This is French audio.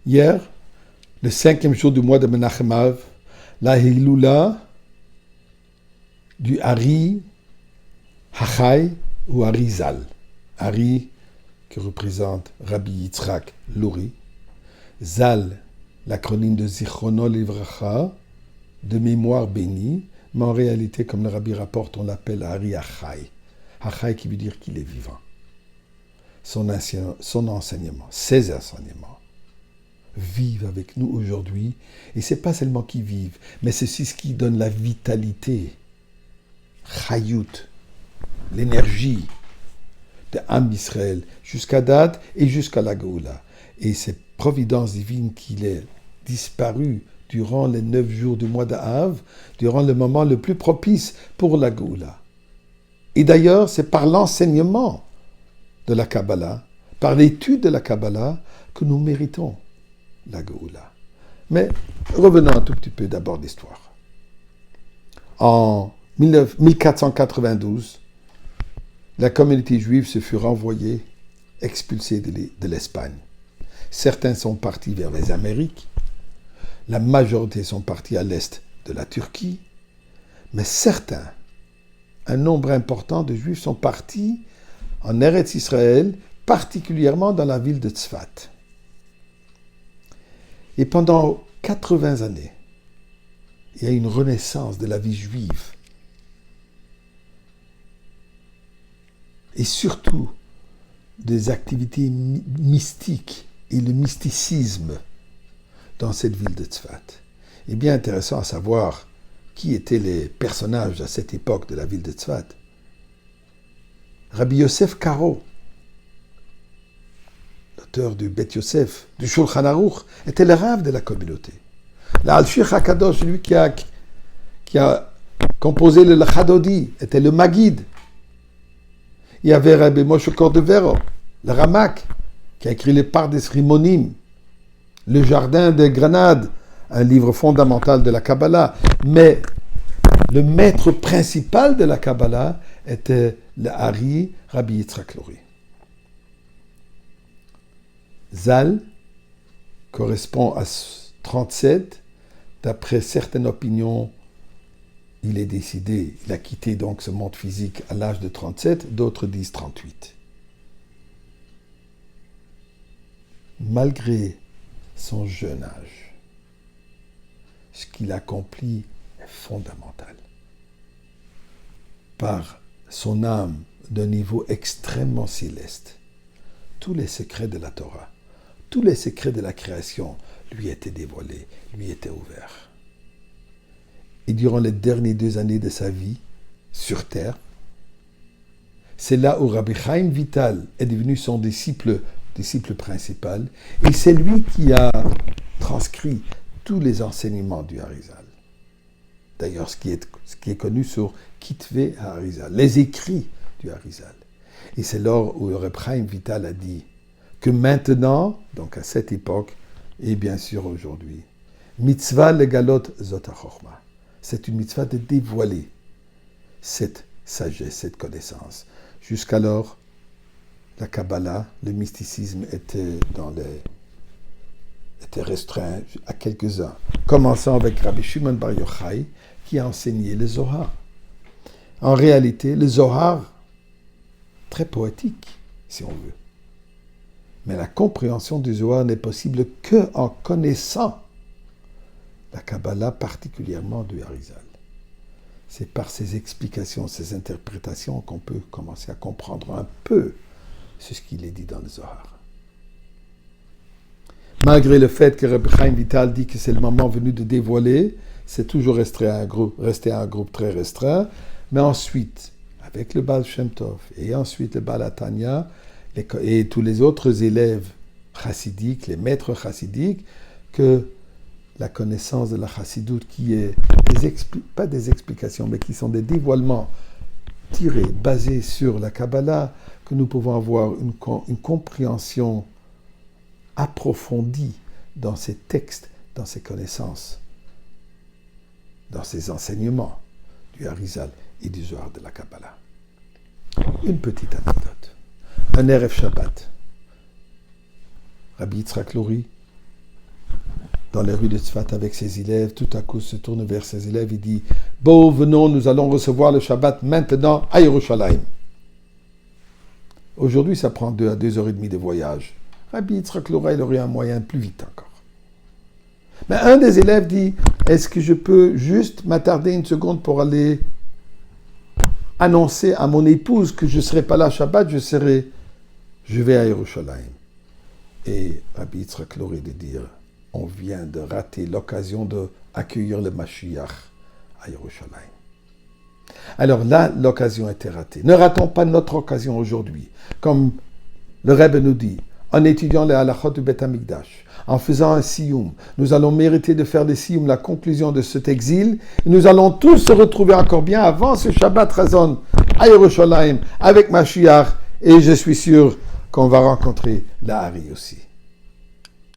Hier, le 5e jour du mois de Menachem Av, la Hiloula du Ari Hachai ou Ari Zal. Ari qui représente Rabbi Yitzhak Luri. Zal, l'acronyme de Zichrono Livracha, de mémoire bénie, mais en réalité, comme le Rabbi rapporte, on l'appelle Ari Hachai. Hachai qui veut dire qu'il est vivant. Son enseignement, ses enseignements, vivent avec nous aujourd'hui. Et ce n'est pas seulement qu'ils vivent, mais c'est aussi ce qui donne la vitalité, Chayut, l'énergie de Am Israël jusqu'à date et jusqu'à la Géoula. Et c'est providence divine qu'il est disparu durant les 9 jours du mois d'Av, durant le moment le plus propice pour la Géoula. Et d'ailleurs, c'est par l'enseignement de la Kabbalah, par l'étude de la Kabbalah, que nous méritons la Géoula. Mais revenons un tout petit peu d'abord d'histoire. En 1492, la communauté juive se fut renvoyée, expulsée de l'Espagne. Certains sont partis vers les Amériques, la majorité sont partis à l'est de la Turquie, mais certains, un nombre important de Juifs sont partis en Eretz Israël, particulièrement dans la ville de Tzfat. Et pendant 80 années, il y a une renaissance de la vie juive. Et surtout, des activités mystiques et le mysticisme dans cette ville de Tzfat. Il est bien intéressant à savoir qui étaient les personnages à cette époque de la ville de Tzfat. Rabbi Yosef Karo, l'auteur du Bet Yosef, du Shulchan Aruch, était le rave de la communauté. L'Al-Shir HaKadosh, celui qui a composé le Chadodi, était le Maguid. Il y avait Rabbi Moshe Cordovero, le Ramak, qui a écrit les Pardes Rimonim, le Jardin des Grenades, un livre fondamental de la Kabbalah. Mais le maître principal de la Kabbalah était le Ari, Rabbi Yitzhak Luri. Zal correspond à 37. D'après certaines opinions, il est décidé, il a quitté donc ce monde physique à l'âge de 37, d'autres disent 38. Malgré son jeune âge, ce qu'il accomplit est fondamental. Par son âme d'un niveau extrêmement céleste, tous les secrets de la Torah, tous les secrets de la création lui étaient dévoilés, lui étaient ouverts. Et durant les dernières 2 années de sa vie sur terre, c'est là où Rabbi Chaim Vital est devenu son disciple principal, et c'est lui qui a transcrit tous les enseignements du Harizal. D'ailleurs, ce qui est connu sur Kitve Harizal, les écrits du Harizal. Et c'est lors où Rabbi Chaim Vital a dit que maintenant, donc à cette époque, et bien sûr aujourd'hui, mitzvah legalot zot ha-chokhmah. C'est une mitzvah de dévoiler cette sagesse, cette connaissance. Jusqu'alors, la Kabbalah, le mysticisme était restreint à quelques-uns. Commençant avec Rabbi Shimon Bar Yochai, qui a enseigné le Zohar. En réalité, le Zohar, très poétique, si on veut. Mais la compréhension du Zohar n'est possible qu'en connaissant la Kabbalah, particulièrement du Harizal. C'est par ces explications, ces interprétations qu'on peut commencer à comprendre un peu ce qu'il est dit dans le Zohar. Malgré le fait que Rabbi Chaim Vital dit que c'est le moment venu de dévoiler, c'est toujours resté à un groupe très restreint, mais ensuite, avec le Baal Shem Tov, et ensuite le Baal Hatanya, et tous les autres élèves chassidiques, les maîtres chassidiques, que la connaissance de la chassidoute qui est pas des explications, mais qui sont des dévoilements tirés, basés sur la Kabbalah, que nous pouvons avoir une compréhension approfondie dans ces textes, dans ces connaissances, dans ces enseignements du Harizal et du Zohar de la Kabbalah. Une petite anecdote. Un Erev Shabbat, Rabbi Yitzhak Luri dans les rues de Tzfat avec ses élèves, tout à coup se tourne vers ses élèves, il dit « Bon, venons, nous allons recevoir le Shabbat maintenant à Yerushalayim. » Aujourd'hui, ça prend 2 à 2h30 de voyage. Rabbi Yitzhak Lora, il aurait un moyen plus vite encore. Mais un des élèves dit « Est-ce que je peux juste m'attarder une seconde pour aller annoncer à mon épouse que je ne serai pas là Shabbat, je vais à Yerushalayim. » Et Rabbi Yitzhak Lora de dire « On vient de rater l'occasion d'accueillir le Mashiach à Yerushalayim. » Alors là, l'occasion était ratée. Ne ratons pas notre occasion aujourd'hui. Comme le Rebbe nous dit, en étudiant les halachot du Beth Amikdash, en faisant un siyum, nous allons mériter de faire le siyum, la conclusion de cet exil. Et nous allons tous se retrouver encore bien avant ce Shabbat Razon à Yerushalayim avec Mashiach. Et je suis sûr qu'on va rencontrer la Hari aussi.